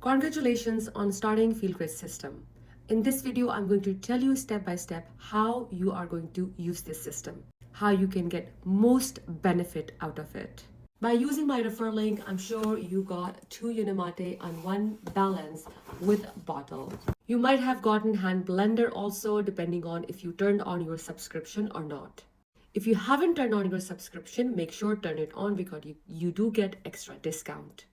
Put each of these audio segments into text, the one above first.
Congratulations on starting Feel Great system. In this video, I'm going to tell you step by step how you are going to use this system, how you can get most benefit out of it. By using my referral link, I'm sure you got 2 Unimate and 1 Balance with bottle. You might have gotten hand blender also, depending on if you turned on your subscription or not. If you haven't turned on your subscription, make sure turn it on because you do get extra discount.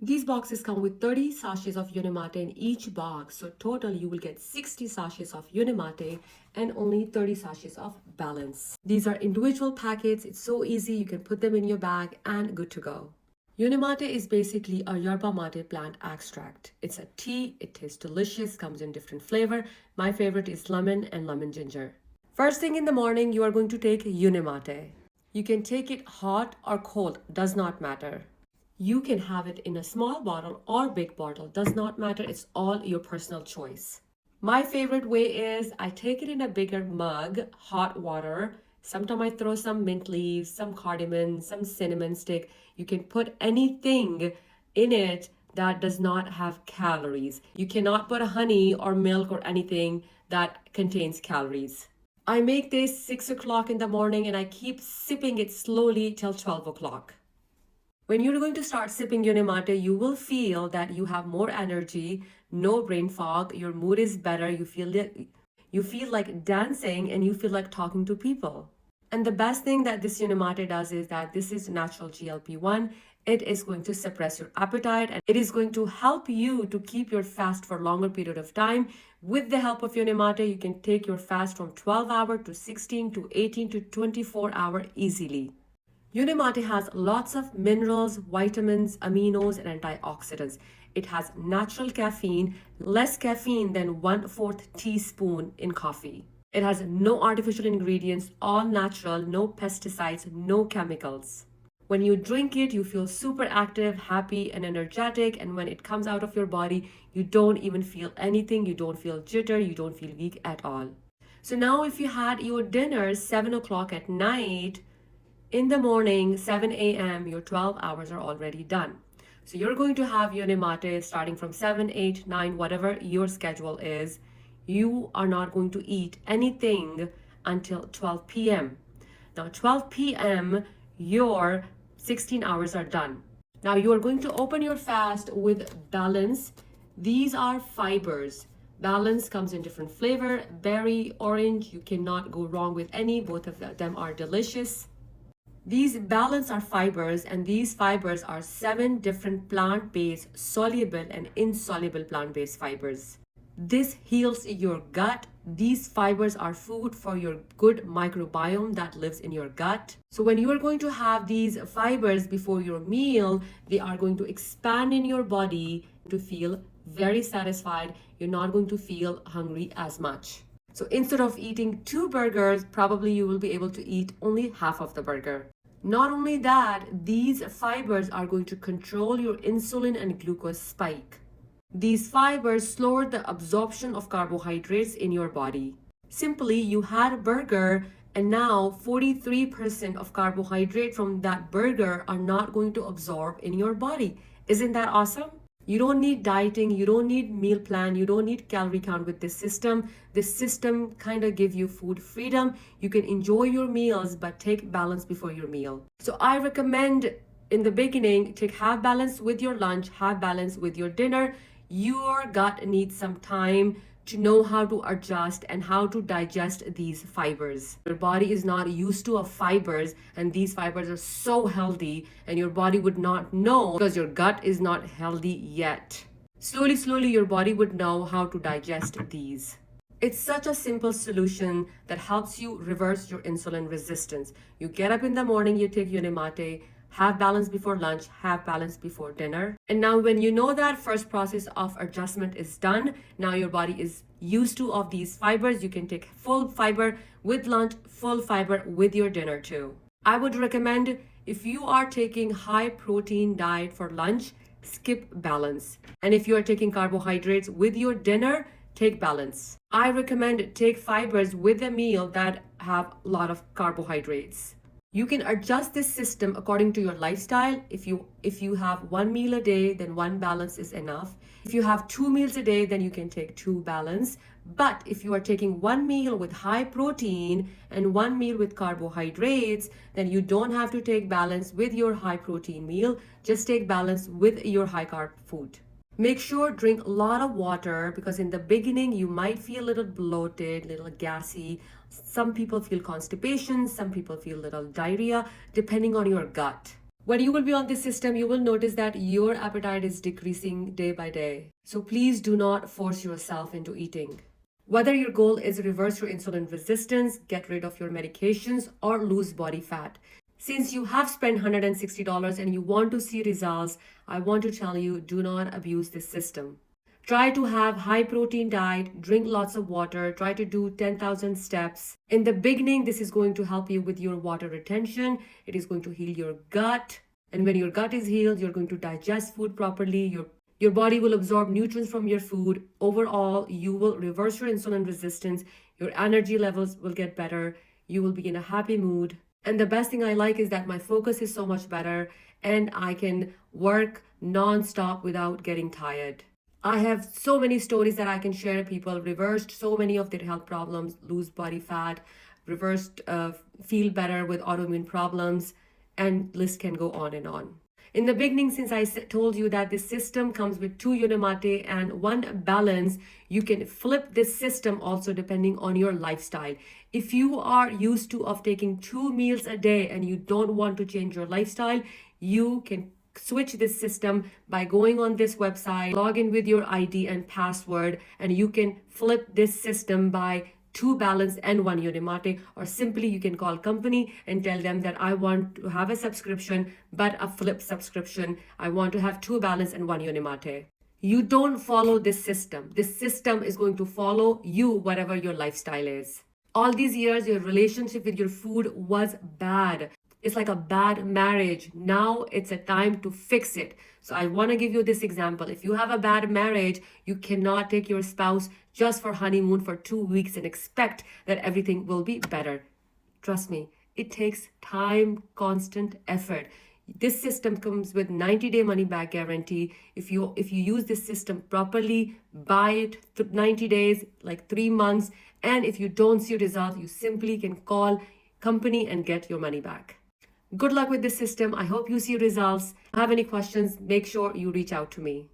These boxes come with 30 sachets of Unimate in each box, so total you will get 60 sachets of Unimate and only 30 sachets of Balance. These are individual packets, it's so easy, you can put them in your bag and good to go. Unimate is basically a yerba mate plant extract. It's a tea, it tastes delicious, comes in different flavor. My favorite is lemon and lemon ginger. First thing in the morning, you are going to take Unimate. You can take it hot or cold, does not matter. You can have it in a small bottle or big bottle, does not matter, it's all your personal choice. My favorite way is I take it in a bigger mug, hot water. Sometimes I throw some mint leaves, some cardamom, some cinnamon stick. You can put anything in it that does not have calories. You cannot put honey or milk or anything that contains calories. I make this 6 o'clock in the morning and I keep sipping it slowly till 12 o'clock. When you're going to start sipping Unimate, you will feel that you have more energy, no brain fog, your mood is better, you feel like dancing and you feel like talking to people. And the best thing that this Unimate does is that this is natural GLP-1. It is going to suppress your appetite and it is going to help you to keep your fast for a longer period of time. With the help of Unimate, you can take your fast from 12 hour to 16 to 18 to 24 hour easily. Unimate has lots of minerals, vitamins, aminos, and antioxidants. It has natural caffeine, less caffeine than 1/4 teaspoon in coffee. It has no artificial ingredients, all natural, no pesticides, no chemicals. When you drink it, you feel super active, happy, and energetic. And when it comes out of your body, you don't even feel anything. You don't feel jitter. You don't feel weak at all. So now if you had your dinner 7 o'clock at night, in the morning, 7 a.m., your 12 hours are already done. So you're going to have Unimate starting from 7, 8, 9, whatever your schedule is. You are not going to eat anything until 12 p.m. Now, 12 p.m., your 16 hours are done. Now, you are going to open your fast with Balance. These are fibers. Balance comes in different flavor, berry, orange. You cannot go wrong with any. Both of them are delicious. These Balance are fibers, and these fibers are 7 different plant-based soluble and insoluble plant-based fibers. This heals your gut. These fibers are food for your good microbiome that lives in your gut. So when you are going to have these fibers before your meal, they are going to expand in your body to feel very satisfied. You're not going to feel hungry as much. So instead of eating 2 burgers, probably you will be able to eat only half of the burger. Not only that, these fibers are going to control your insulin and glucose spike. These fibers lower the absorption of carbohydrates in your body. Simply, you had a burger and now 43% of carbohydrate from that burger are not going to absorb in your body. Isn't that awesome? You don't need dieting, you don't need meal plan, you don't need calorie count with this system. This system kind of gives you food freedom. You can enjoy your meals, but take Balance before your meal. So I recommend in the beginning, have Balance with your lunch, have Balance with your dinner. Your gut needs some time to know how to adjust and how to digest these fibers. Your body is not used to fibers, and these fibers are so healthy, and your body would not know because your gut is not healthy yet. Slowly, your body would know how to digest these. It's such a simple solution that helps you reverse your insulin resistance. You get up in the morning, you take Unimate, have Balance before lunch, have Balance before dinner. And now when you know that first process of adjustment is done, now your body is used to of these fibers, you can take full fiber with lunch, full fiber with your dinner too. I would recommend if you are taking high protein diet for lunch, skip Balance. And if you are taking carbohydrates with your dinner, take Balance. I recommend take fibers with a meal that have a lot of carbohydrates. You can adjust this system according to your lifestyle. If you have one meal a day, then one balance is enough. If you have two meals a day, then you can take two balance. But if you are taking one meal with high protein and one meal with carbohydrates, then you don't have to take balance with your high protein meal. Just take balance with your high carb food. Make sure drink a lot of water, because in the beginning you might feel a little bloated, little gassy. Some people feel constipation, some people feel little diarrhea, depending on your gut. When you will be on this system, you will notice that your appetite is decreasing day by day. So please do not force yourself into eating. Whether your goal is reverse your insulin resistance, get rid of your medications, or lose body fat, since you have spent $160 and you want to see results, I want to tell you, do not abuse this system. Try to have high protein diet, drink lots of water, try to do 10,000 steps. In the beginning, this is going to help you with your water retention. It is going to heal your gut. And when your gut is healed, you're going to digest food properly. Your body will absorb nutrients from your food. Overall, you will reverse your insulin resistance. Your energy levels will get better. You will be in a happy mood. And the best thing I like is that my focus is so much better and I can work non-stop without getting tired. I have so many stories that I can share. People reversed so many of their health problems, lose body fat, reversed, feel better with autoimmune problems, and list can go on and on. In the beginning, since I told you that this system comes with two Unimate and one balance, you can flip this system also depending on your lifestyle. If you are used to of taking two meals a day and you don't want to change your lifestyle, you can switch this system by going on this website, log in with your ID and password, and you can flip this system by two balance and one Unimate, or simply you can call company and tell them that I want to have a subscription, but a flip subscription. I want to have two balance and one Unimate. You don't follow this system. This system is going to follow you, whatever your lifestyle is. All these years, your relationship with your food was bad. It's like a bad marriage. Now it's a time to fix it. So I want to give you this example. If you have a bad marriage, you cannot take your spouse just for honeymoon for 2 weeks and expect that everything will be better. Trust me, it takes time, constant effort. This system comes with 90-day money back guarantee. If you use this system properly, buy it 90 days, like 3 months, and if you don't see results, you simply can call company and get your money back. Good luck with this system. I hope you see results. If you have any questions, make sure you reach out to me.